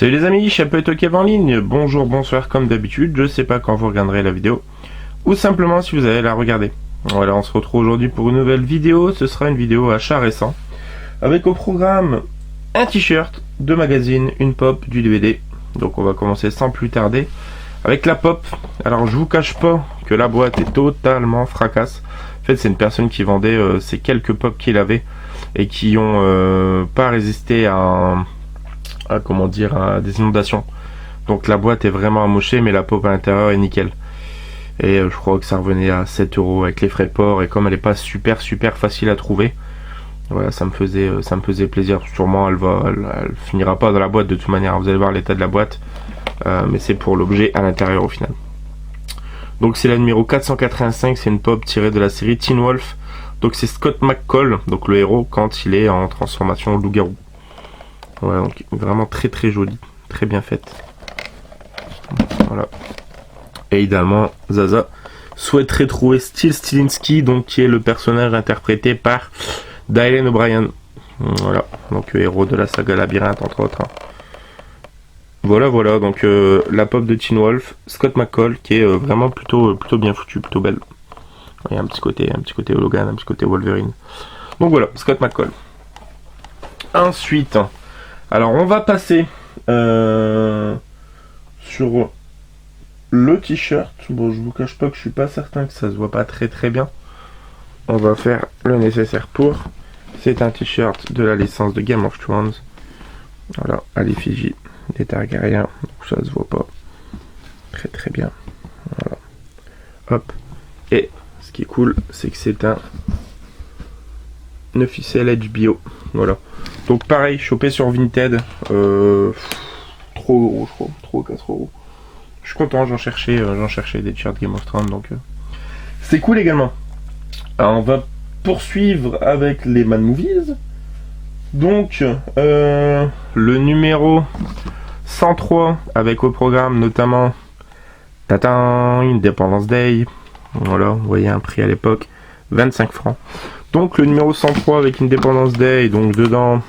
Salut les amis, Chapeau Kev en ligne, bonjour, bonsoir comme d'habitude, je sais pas quand vous regarderez la vidéo, ou simplement si vous allez la regarder. Voilà, on se retrouve aujourd'hui pour une nouvelle vidéo, ce sera une vidéo achat récent, avec au programme un t-shirt, deux magazines, une pop, du DVD. Donc on va commencer sans plus tarder avec la pop. Alors je vous cache pas que la boîte est totalement fracasse. En fait c'est une personne qui vendait ces quelques pop qu'il avait et qui ont pas résisté à des inondations. Donc la boîte est vraiment amochée, mais la pop à l'intérieur est nickel. Et je crois que ça revenait à 7 € avec les frais de port, et comme elle est pas super facile à trouver, voilà, ça me faisait plaisir. Sûrement elle finira pas dans la boîte de toute manière, vous allez voir l'état de la boîte, mais c'est pour l'objet à l'intérieur au final. Donc c'est la numéro 485, c'est une pop tirée de la série Teen Wolf. Donc c'est Scott McCall, donc le héros quand il est en transformation loup-garou. Voilà, donc vraiment très jolie, très bien faite. Voilà. Et idéalement, Zaza souhaiterait trouver Steel Stilinski, donc qui est le personnage interprété par Dylan O'Brien. Voilà, donc héros de la saga Labyrinthe entre autres. Voilà, donc la pop de Teen Wolf, Scott McCall, qui est vraiment plutôt bien foutu, plutôt belle. Il y a un petit côté Logan, un petit côté Wolverine. Donc voilà, Scott McCall. Ensuite, alors on va passer sur le t-shirt. Bon, je vous cache pas que je suis pas certain que ça se voit pas très bien. On va faire le nécessaire pour. C'est un t-shirt de la licence de Game of Thrones. Voilà, à l'effigie des Targaryens. Donc ça se voit pas très bien. Voilà. Hop. Et ce qui est cool, c'est que c'est une ficelle HBO. Voilà. Donc pareil, chopé sur Vinted. Trop gros, je crois. Trop 4 €. Je suis content, j'en cherchais des t-shirts Game of Thrones, donc c'est cool également. Alors on va poursuivre avec les Mad Movies. Donc le numéro 103 avec au programme notamment Independence Day. Voilà, vous voyez un prix à l'époque, 25 francs. Donc le numéro 103 avec Independence Day, donc dedans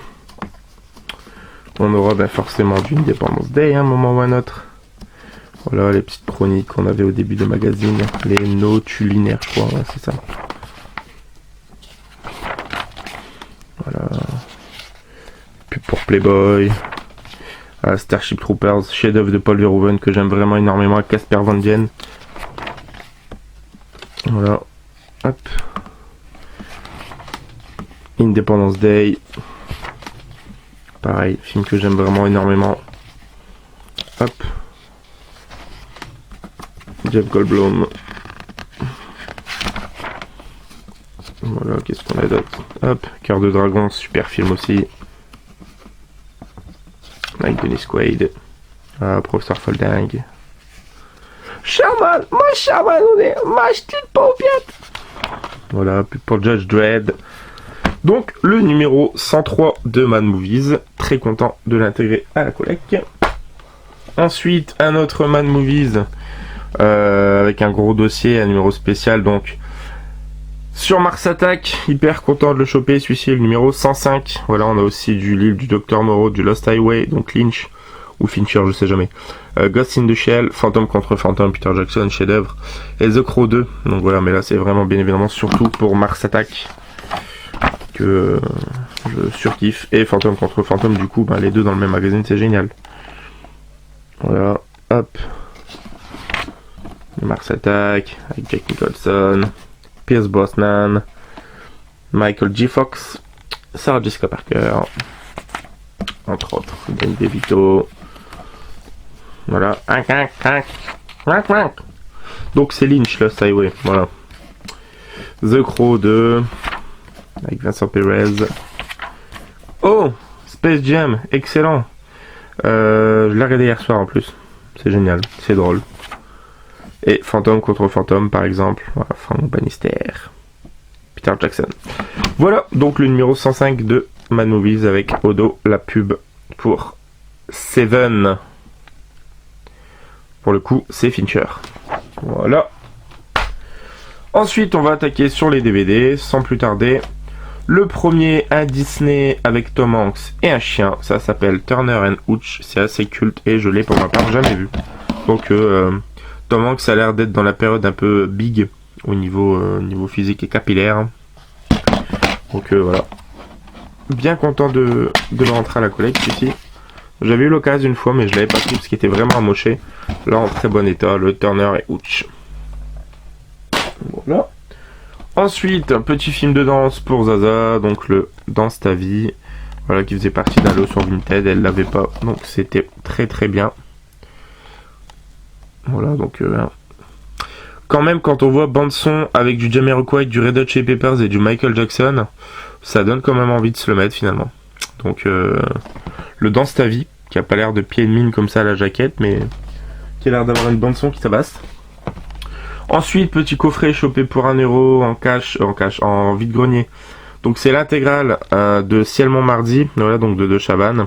on aura forcément du Independence Day, un moment ou un autre. Voilà les petites chroniques qu'on avait au début de magazine, les notulinaires je crois, ouais, c'est ça. Voilà. Puis pour Playboy, Starship Troopers, chef-d'œuvre de Paul Verhoeven que j'aime vraiment énormément, avec Casper Van Dien. Voilà. Hop. Independence Day. Pareil, film que j'aime vraiment énormément. Hop. Jeff Goldblum. Voilà, qu'est-ce qu'on a d'autre? Hop, Cœur de Dragon, super film aussi. Avec Dennis Quaid. Professeur Folding. Sherman, on est ma petite paupiette. Voilà, puis pour Judge Dredd. Donc, le numéro 103 de Mad Movies. Très content de l'intégrer à la collecte. Ensuite, un autre Mad Movies. Avec un gros dossier, un numéro spécial. Donc, sur Mars Attack. Hyper content de le choper. Celui-ci est le numéro 105. Voilà, on a aussi du livre du Dr. Moreau, du Lost Highway. Donc, Lynch. Ou Fincher, je sais jamais. Ghost in the Shell, Phantom contre Phantom, Peter Jackson, chef-d'œuvre, et The Crow 2. Donc voilà, mais là c'est vraiment bien évidemment surtout pour Mars Attack que je surkiffe. Et Phantom contre Phantom, du coup, les deux dans le même magazine, c'est génial. Voilà, hop. Mars Attack, avec Jack Nicholson, Pierce Brosnan, Michael J. Fox, Sarah Jessica Parker, entre autres, Danny DeVito. Voilà. Donc c'est Lynch, Lost Highway. Voilà. The Crow 2. Avec Vincent Perez. Oh, Space Jam. Excellent. Je l'ai regardé hier soir en plus. C'est génial. C'est drôle. Et Phantom contre Phantom par exemple. Voilà. Frank Bannister. Peter Jackson. Voilà. Donc le numéro 105 de Mad Movies avec Odo, la pub pour Seven. Pour le coup, c'est Fincher. Voilà. Ensuite, on va attaquer sur les DVD, sans plus tarder. Le premier, un Disney avec Tom Hanks et un chien, ça s'appelle Turner and Hooch, c'est assez culte et je l'ai pour ma part jamais vu. Donc Tom Hanks a l'air d'être dans la période un peu big au niveau physique et capillaire. Donc voilà. Bien content de le rentrer à la collecte ici. J'avais eu l'occasion une fois mais je l'avais pas pris parce qu'il était vraiment amoché. Là en très bon état, le Turner et Hooch. Voilà. Ensuite, un petit film de danse pour Zaza, donc le Danse ta vie. Voilà, qui faisait partie d'un lot sur Vinted, elle l'avait pas, donc c'était très très bien. Voilà, donc quand même, quand on voit bande son avec du Jamiroquai, du Red Hot Chili Peppers et du Michael Jackson, ça donne quand même envie de se le mettre finalement. Donc le Danse ta vie, qui a pas l'air de pied de mine comme ça à la jaquette, mais qui a l'air d'avoir une bande son qui tabasse. Ensuite, petit coffret chopé pour 1 euro en vide-grenier. Donc c'est l'intégrale de Ciel Montmardi, voilà, donc de Chavannes.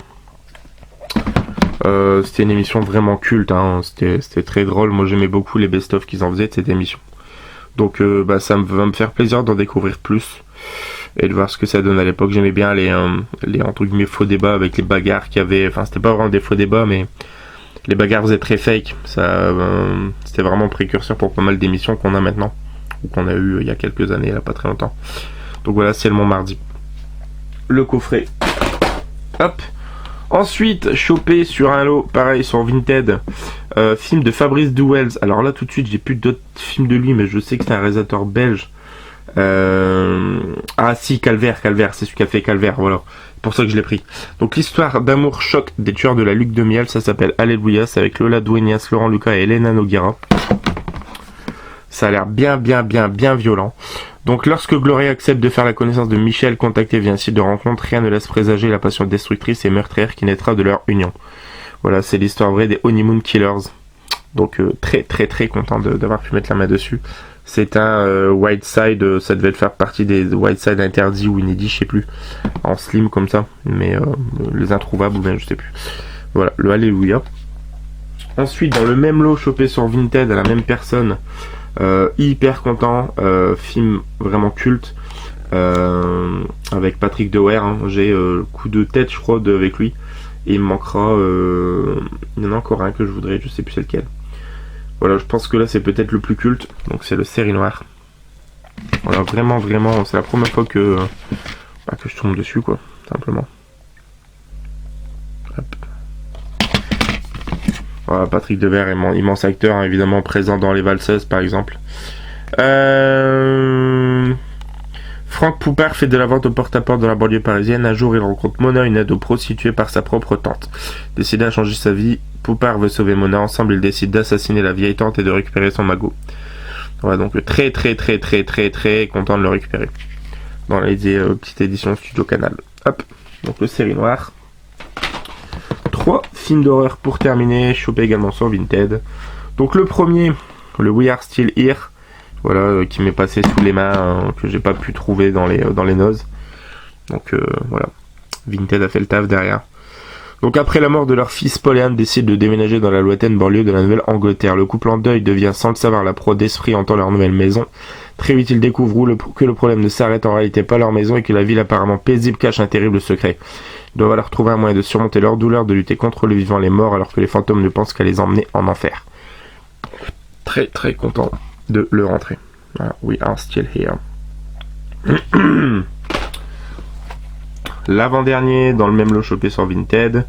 C'était une émission vraiment culte, hein. C'était très drôle. Moi j'aimais beaucoup les best-of qu'ils en faisaient de cette émission. Donc ça va me faire plaisir d'en découvrir plus et de voir ce que ça donne à l'époque. J'aimais bien les entre guillemets faux débats avec les bagarres qu'il y avait. Enfin, c'était pas vraiment des faux débats, mais les bagarres faisaient très fake. C'était vraiment précurseur pour pas mal d'émissions qu'on a maintenant, ou qu'on a eu il y a quelques années, là pas très longtemps. Donc voilà, c'est le Montmardi. Le coffret. Hop. Ensuite, chopé sur un lot, pareil sur Vinted, film de Fabrice Douwels. Alors là, tout de suite, j'ai plus d'autres films de lui, mais je sais que c'est un réalisateur belge. Ah si, Calvaire, c'est celui qui a fait Calvaire, voilà. C'est pour ça que je l'ai pris. Donc l'histoire d'amour choc des tueurs de la Luc de Miel, ça s'appelle Alléluia, c'est avec Lola Dueñas, Laurent Lucas et Elena Noguera. Ça a l'air bien violent. Donc lorsque Gloria accepte de faire la connaissance de Michel, contacté via un site de rencontre, rien ne laisse présager la passion destructrice et meurtrière qui naîtra de leur union. Voilà, c'est l'histoire vraie des Honeymoon Killers. Donc très content d'avoir pu mettre la main dessus. C'est un Whiteside, ça devait faire partie des Whiteside interdits ou inédits, je sais plus, en slim comme ça, mais les introuvables ou bien je sais plus. Voilà, le Alléluia. Ensuite, dans le même lot chopé sur Vinted à la même personne, hyper content, film vraiment culte, avec Patrick Dewaere, hein. J'ai coup de tête je crois avec lui, et il me manquera, il y en a encore un que je voudrais, je sais plus c'est lequel. Voilà, je pense que là c'est peut-être le plus culte, donc c'est le Série Noire. Voilà, vraiment, c'est la première fois que je tombe dessus, quoi, simplement. Hop. Voilà, Patrick Dewaere, immense acteur, hein, évidemment présent dans Les Valseuses par exemple. Franck Poupard fait de la vente au porte-à-porte dans la banlieue parisienne. Un jour, il rencontre Mona, une ado prostituée par sa propre tante. Décidé à changer sa vie, Poupard veut sauver Mona. Ensemble, ils décident d'assassiner la vieille tante et de récupérer son magot. Voilà, donc très content de le récupérer. Dans les petites éditions Studio Canal. Hop, donc le Série Noire. 3 films d'horreur pour terminer, chopé également sur Vinted. Donc le premier, le We Are Still Here. Voilà, qui m'est passé sous les mains, que j'ai pas pu trouver dans les nozes. Donc voilà, Vinted a fait le taf derrière. Donc après la mort de leur fils, Paul et Anne décident de déménager dans la lointaine banlieue de la Nouvelle-Angleterre. Le couple en deuil devient sans le savoir la proie d'esprit hantant leur nouvelle maison. Très vite, ils découvrent que le problème ne s'arrête en réalité pas leur maison et que la ville apparemment paisible cache un terrible secret. Ils doivent alors trouver un moyen de surmonter leur douleur, de lutter contre le vivant, les morts, alors que les fantômes ne pensent qu'à les emmener en enfer. Très content de le rentrer. Voilà, We Are Still Here. L'avant-dernier, dans le même lot chopé sur Vinted,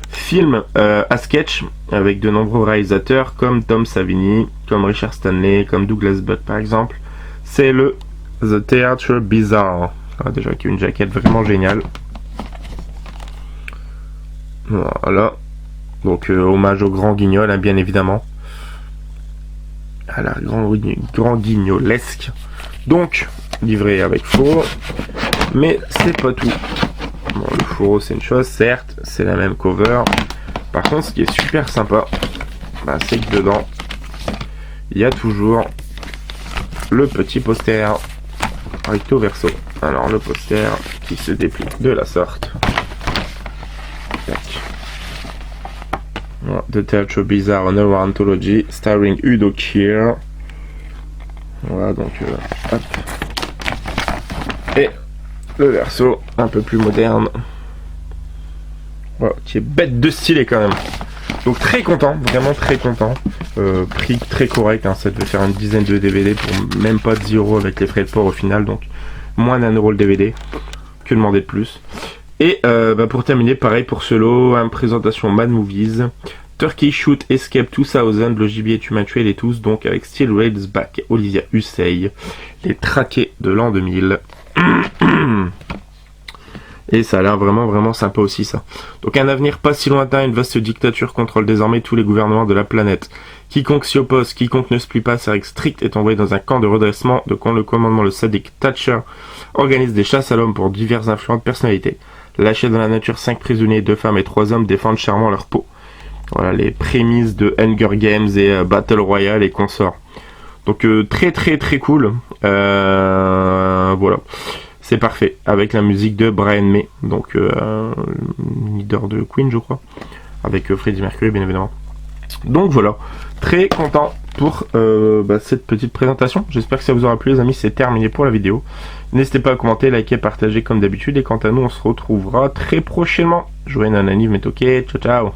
film à sketch avec de nombreux réalisateurs comme Tom Savini, comme Richard Stanley, comme Douglas Buck par exemple. C'est le The Theatre Bizarre. Ah, déjà qui a une jaquette vraiment géniale. Voilà. Donc hommage au Grand Guignol, hein, bien évidemment. À la grand guignolesque. Donc, livré avec fourreau. Mais c'est pas tout. Bon, le fourreau c'est une chose, certes, c'est la même cover. Par contre, ce qui est super sympa, c'est que dedans, il y a toujours le petit poster recto verso. Alors, le poster qui se déplie de la sorte. The Theatre Bizarre, an Horror Anthology, starring Udo Kier. Voilà, donc, hop. Et le verso un peu plus moderne. Voilà, qui est bête de stylé quand même. Donc très content, vraiment très content. Prix très correct, hein, ça devait faire une dizaine de DVD pour même pas 10 € avec les frais de port au final, donc moins d'1 € le DVD. Que demander de plus. Et pour terminer, pareil pour ce lot, une présentation Mad Movies, Turkey Shoot Escape 2000, le gibier tu m'as tué les tous, donc avec Steel Rails Back, Olivia Hussey, les traqués de l'an 2000. Et ça a l'air vraiment sympa aussi ça. Donc un avenir pas si lointain, une vaste dictature contrôle désormais tous les gouvernements de la planète. Quiconque s'y oppose, quiconque ne se plie pas à ses règles strictes est envoyé dans un camp de redressement de quand le commandement le sadique Thatcher organise des chasses à l'homme pour diverses influentes personnalités. Lâchés dans la nature, 5 prisonniers, 2 femmes et 3 hommes défendent chèrement leur peau. Voilà les prémices de Hunger Games et Battle Royale et consorts. Donc très cool. Voilà. C'est parfait, avec la musique de Brian May, donc leader de Queen je crois, avec Freddie Mercury bien évidemment. Donc voilà, très content pour cette petite présentation, j'espère que ça vous aura plu les amis, c'est terminé pour la vidéo. N'hésitez pas à commenter, liker, partager comme d'habitude, et quant à nous on se retrouvera très prochainement. Jouez Nanani, mais ok, ciao ciao.